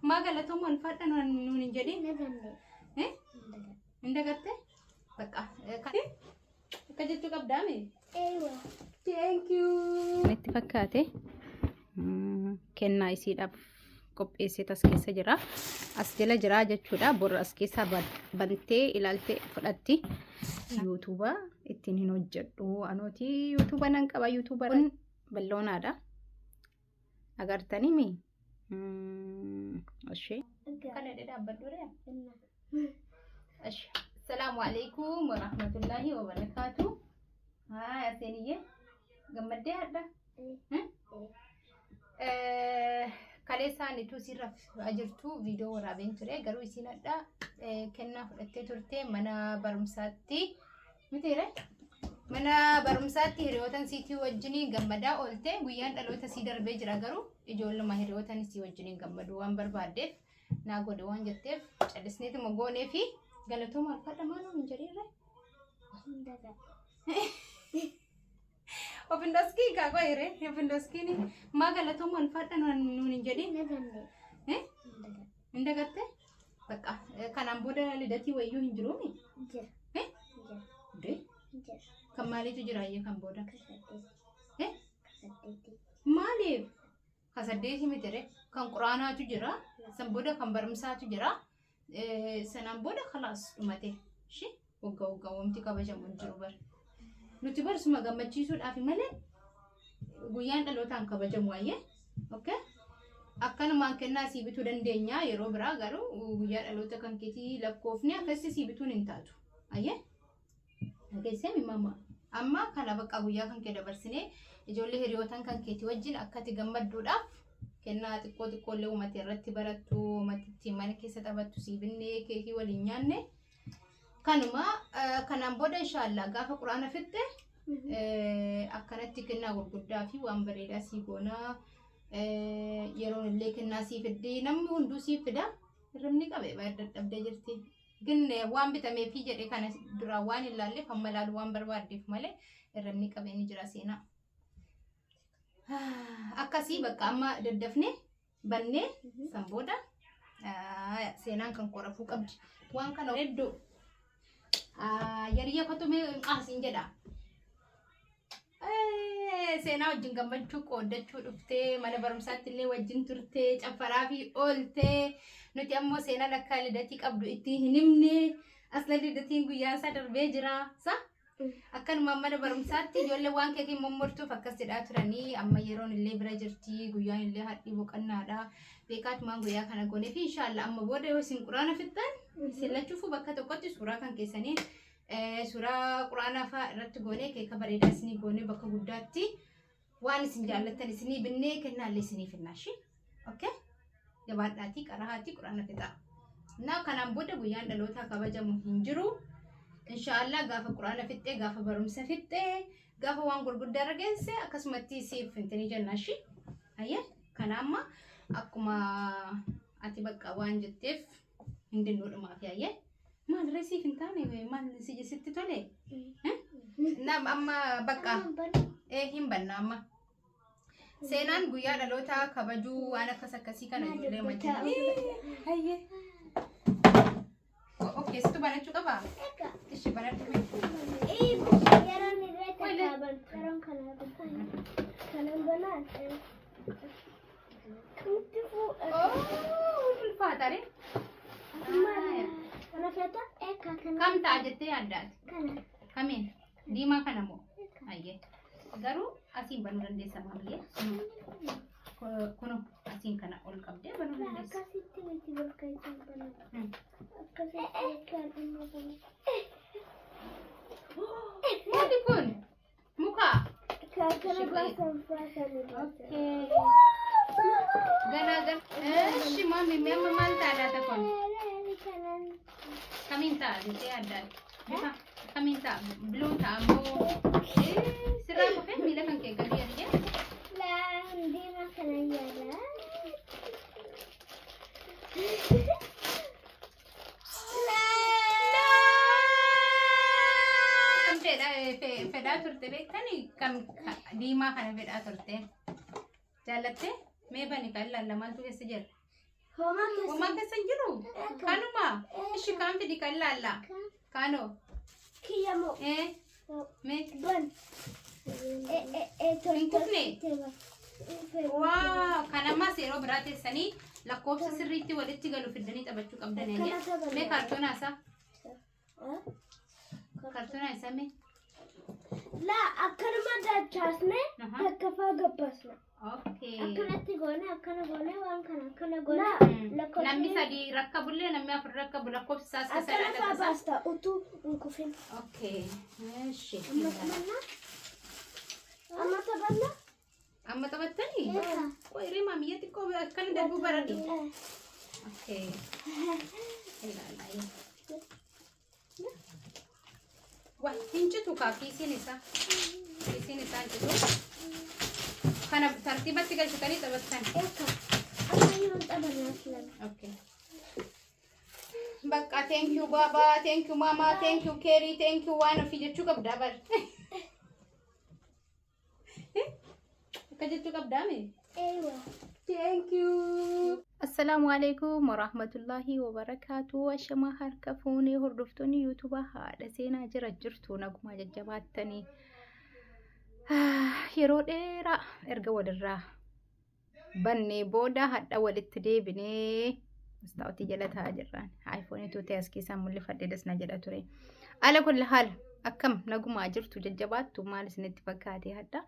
ما قالتهم الفاتن من جديد إيه عندك قلت بقى كجت قدامي أيوة thank you نتفكاتي كنا يصير qopheessee as keessa jira as jala jira jechuudha borra as keessa bantee ilaaltee fudhatti yuutuuba ittiin hin hojjedhu anooti yuutuuba nan qaba yuutuuba kun bal'oonaadha agartanii mi ashee kana dhaabbadhuure ashee assalaamu alaykum wa rahmatullahi wa barakaatu haa aseeniyye gammaddee hadda kaleessaan ituu sirraaf ajirtu viidiyoo waraabeen ture garuu isin adda kennaa fudhattee turte mana barumsaatti mitiire mana barumsaatti hiriyootan siitii wajjiniin gammadaa oolte guyyaan dhaloota sii darbee jira garuu ijoolluma hiriyootan sii wajjiniin gammaduu waan barbaaddeef naa godhe waan jetteef callisneetuma goonee fi galatooma alfaadha maaloo hin jedhiirre Ofindoski kago ire ofindoski ni magalato mon fadda nun jadi indagatte baka kanan boda lidati wayu hinjrumi de kamali tu jiraye kan boda mali kasadeti mitere kan qur'ana tu jira san boda kan barumsa tu jira sanan boda khalas umate shi wogga wamti kabajamu jirubar nuti barsuma gammachiisuudhaaf malee guyyaan dhalootaan kabajamu waayee okay akkanumaan kennaa sii bituu dandeenya yeroo biraa garuu guyyaa dhaloota kan keetii lakkoofne akkasii sii bituun hin taatu ayyee dhageessee mama amma kana bakka guyyaa kan kee dabarsinee ijoollee hiriyootan kan keetii wajjin akkati gammadduudhaaf kennaa xiqqoo uumate irratti barattu uumatitti mana keessa taphattu sii binnee keekii waliin nyaanne kanuma kanaan booda inshallah gaafa quraana fitte akkanatti kennaa gurguddaa fi waan bareedaa sii goonaa yeroon illee kennaa sii fiddee namni hunduu sii fida irrimni qabee dadhabdee jirti ginne waan bitamee fi jedhe kana dura waan ilaalleef amma ilaalu waan barbaaddeef malee irrimni qabee ni jira seenaa akkasii bakka amma daddafne bannee san booda seenaan kan qorafuu qabdi waan kana hedduu yariya kotume qaasin jedha seenaa wajjin gammachuu qooddachuu dhuftee mana barumsaatti illee wajjin turtee caffaraa fi ooltee nuti ammoo seenaa lakkaa lidatii qabdu ittiin hin himne asla lidatiin guyyaan isaa darbee jira sa akkanuma mana barumsaatti ijoollee waan keekii mommortuuf akkas jedhaa turanii amma yeroon illee bira jirti guyyaan illee hadhii boqannaadha beekaatumaan guyyaa kana goonee fi inshallah amma booda yoo isin quraana fixxan sillachuufu bakka tokkotti suuraa kan keessanii suuraa quraanaa fa'aa irratti goonee keeka bareedaa isinii goonee bakka guddaatti waan isin jaallattan isinii binnee kennaallee isinii finnaashi okay jabaadhaatii qarahaatii quraana fixaa naa kanaan booda guyyaan dhalootaa kabajamu hin jiru inshallah gaafa quraana fixxee gaafa barumsa fixxee gaafa waan gurguddaa argeesse akkasumatti siif fintanii jennaashi ayya kana amma akkuma ati bakka waan jetteef hindinnuudhumaaf yaayye maal resiif hin taane maal sitti tole nam amma bakka hin banna amma seenaan guyyaa dhalootaa kabajuu waan akkasii kana ijoollee majjina ayye okay situ banachuu qaba ishi banachuu yeroon irratti kaaban karoon kanan banaan ulfaatare kam ta'a jettee yaaddaati kamiin diimaa kana moo ayyee garuu asiin banuu dandeessa maamiyyee kuno asiin kana ol qabdee banuu dandeessa akkasitti miti bakka isaan banan akkasitti kan amma banan maali kun muka kana baasan faasanii okay gana shi mami memma maal taadhaata kun kamiin ta'a jettee yaaddaati kamiin ta'a biluun ta'a moo sirraa kufee miila kan kee gadi argee diimaa kana yaada fedhaa turte beektanii kam diimaa kana fedhaa turte jaallatte mee bani kan ilaallamantu keessa jira Wama keessa hin jiru. Kanuma. Ishi kaan fidi kan laalla. Kaanoo. Kiyamo. Me. Ban. Hin kufne. Wow. Kanammas yeroo biraa teessanii lakkoofsa sirriitti walitti galu fidanii taphachuu qabdanii. Me kaartoona isaa. Kaartoona isaa me. La akkanuma dachaasne takkaffaa gabbasna. Okay. Akkanatti goone akkana goone waan kana akkana goone. Namni sadii rakka bulle namni afur rakka bulla lakkoofsa isaas keessa akkana baasta utuu hin kufin. Okay. Eeshi. Amma taphanna. Amma taphattanii? Qoy rimaa miyya xiqqoo akkana darbuu barani. Okay. Ilaalaa. Wah, hinjitu kiisiin isaa. Kiisiin isaa hinjitu. Kana tartiibatti galchitanii taphattan. Amma yoo taphanna. Okay. Bakka thank you baba, thank you mama, thank you Kerry, thank you waan ofii jechuu qabdaa bar. Akka jechuu qabdaa mee? Thank you. Assalamu alaikum warahmatullahi wabarakatuh. Ashama harka fuunee hordoftoonni YouTube haadha seenaa jirtu naguma jajjabaattanii. Yeroo dheeraa erga walirraa bannee booda hadha walitti deebinee mustaawotii jala taa'aa jirraan. iPhone 2 ta'e as keessaa mul'ifadhee dasna jedha ture. Ala kulli haal akkam naguma jirtu jajjabaattu maal isinitti fakkaate hadha?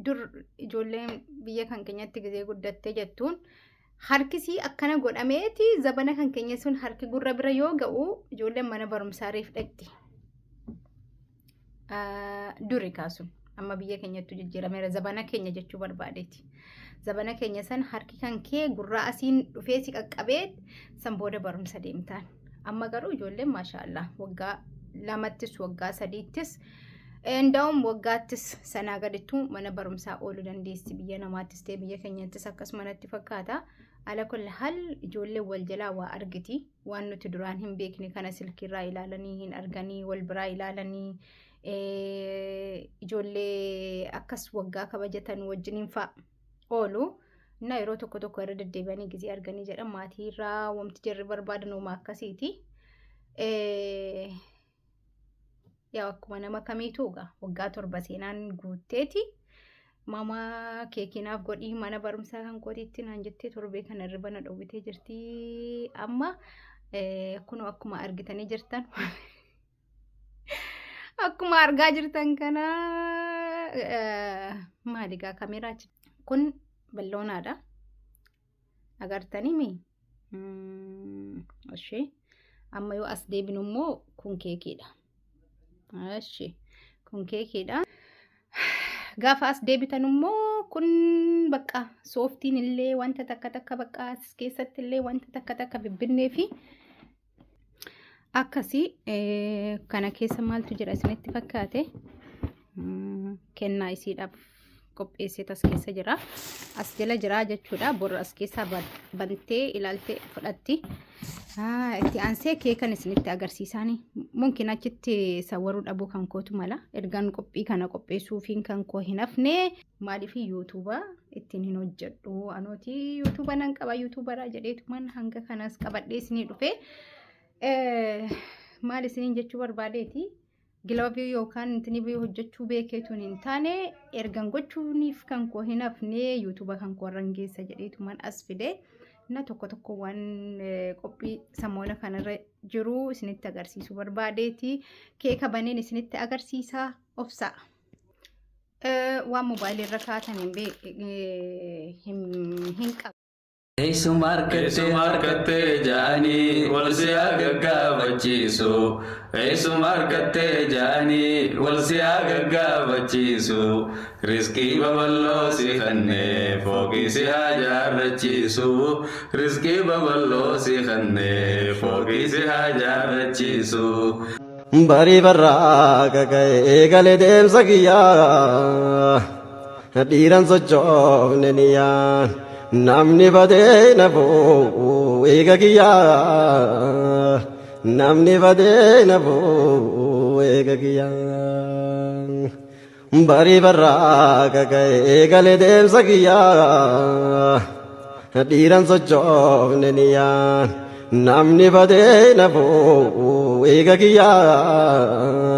Dur ijoolleen biyya kan keenyatti gizee guddattee jettuun harkisii akkana godhameeti zabana kan keenya sun harki gurra bira yoo ga'u ijoolleen mana barumsaa reef dhaqxi. Duri kaasun amma biyya keenyattu jijjiirameera zabana keenya jechuu barbaadeeti. Zabana keenya san harki kan kee gurra asiin dhufee si qaqqabee san booda barumsa deemtaan. Amma garuu ijoolleen maashaallah waggaa lamattis waggaa sadiittis Endawum waggaattis sanaa gadittuu mana barumsaa ooluu dandeessi biyya namaattis ta'e biyya keenyattis akkasumanatti fakkaata. Ala kulli haal ijoollee wal jalaa waa argiti waan nuti duraan hin beekne kana silkiirraa ilaalanii hin arganii wal biraa ilaalanii ijoollee akkas waggaa kabajatan wajjiniin fa'a oolu. Na yeroo tokko tokko irra deddeebi'anii gizee arganii jedhan maatiirraa wamti jirri barbaadan uumaa akkasiiti. Yaa akkuma nama kamiituuga waggaa 7 seenaan guutteeti mama keekinaaf godhii mana barumsaa kan kootiitti naan jettee torbee kana irra na dhowwitee jirti amma kunoo akkuma argitanii jirtan akkuma argaa jirtan kana maaligaa kaameeraa kun balloonaadha agartanii mi ashee amma yoo as deebinu immoo kun keekiidha. Ashi kun keekiidha. Gaafa as deebitan immoo kun bakka sooftiin illee wanta takka bakka as keessatti illee wanta takka bibbinee fi akkasii kana keessa maaltu jira isinitti fakkaate kennaa isiidhaaf qopheessee as keessa jira. As jala jira jechuudha. Borra as keessaa bantee ilaaltee fudhatti. Itti aansee keekan isinitti agarsiisanii mungkin achitti sawwaruu dhabuu kan kootu mala ergaan qophii kana qopheessuufiin kan koo hin hafne maaliif yuutuuba ittiin hin hojjedhu anooti yuutuuba nan qaba yuutuubaraa jedheetuman hanga kanas qabadhee isinii dhufe maal isiniin jechuu barbaadeeti giloobii yookaan intini hojjechuu beekeetuun hin taane ergaan gochuuniif kan koo hin hafne yuutuuba kan koo rangeessa jedheetuman as fide. Na tokko waan qophii samoona kanarra jiru isinitti agarsiisuu barbaadeeti keeka baneen isinitti agarsiisaa obsaa waan moobaayilirra kaatan hin qabu. Eessuma harkattee jaanii wal si gaggaafachiisu. Eessuma harkattee jaanii wal si gaggaafachiisu. Riskii babal'oo si kannee fooqii si jaarrachiisu. Riskii babal'oo si kannee fooqii si jaarrachiisu. Barii barraa kaka'ee galee deemsa kiyyaa dhiiran sochoofne niyyaan. Namni badee nafuu eega kiyyaa namni badee nafuu eega kiyyaa Bari barraa kaka'ee galee deemsa kiyyaa dhiiran sochoofne niyyaan namni badee nafuu eega kiyyaa.